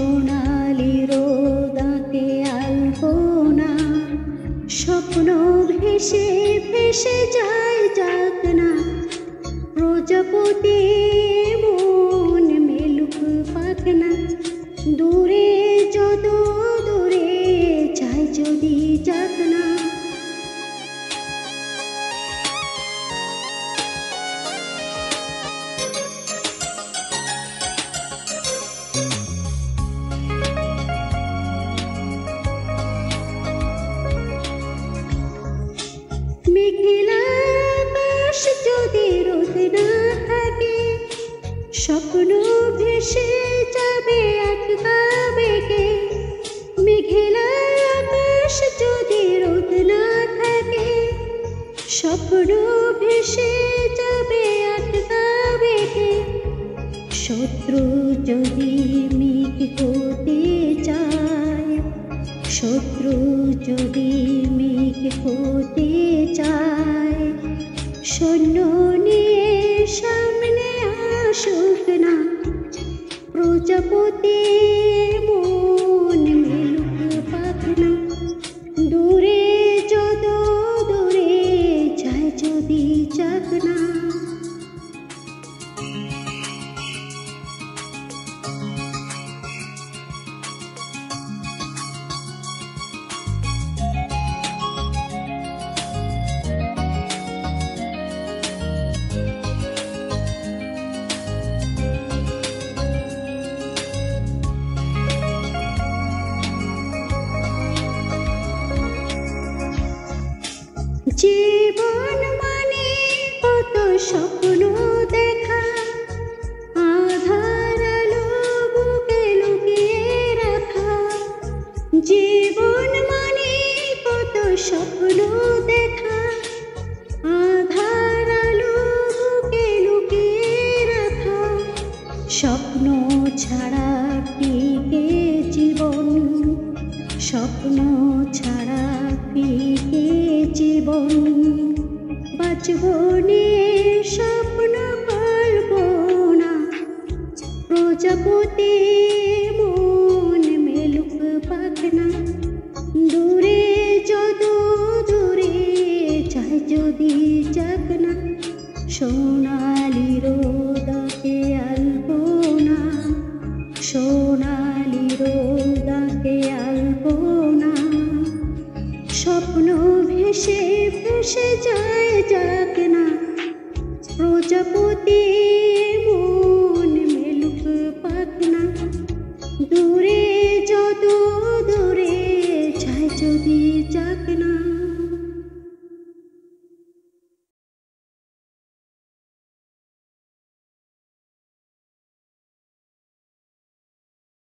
সোনালি রোদাকে আলপনা, স্বপ্ন ভেসে ভেসে যায় যাক না, প্রজাপতি মন মেলুক পাখনা, দূরে যত দূরে যায় যদি যাক না। মেঘলা আকাশ যদি রোদ না থাকে, স্বপ্ন ভেসে যাবে আটকা বেগে। মেঘলা আকাশ যদি রোদ না থাকে, স্বপ্ন ভেসে যাবে আটকা বেগে। শত্রু যদি মেঘ হতে চায়, শত্রু যদি মেঘ হতে চায়, সৈন্য নিয়ে সামনে আসুক না, প্রজাপতি মন মেলুক পাখনা, দূরে যত দূরে যায় যদি যাক না। জীবন মানে কত স্বপ্ন দেখা, আধার আলো বুকে লুকিয়ে রাখা। জীবন মানে কত স্বপ্ন দেখা, আধার আলো বুকে লুকিয়ে রাখা। স্বপ্ন ছাড়া ফিকে জীবন, স্বপ্ন ছাড়া ফিকে জীবন। বাঁচব নিয়ে স্বপ্ন কল্পনা, প্রজাপতি মন মেলুক পাখনা, দূরে যত দূরে যায় যদি যাক না। সোনালি রোদাকে আলপনা, সোনালি রোদাকে আলপনা, স্বপ্ন ভেসে ভেসে যায় যাক না, প্রজাপতি মন মেলুক পাখনা, দূরে যত দূরে যায় যদি যাক না।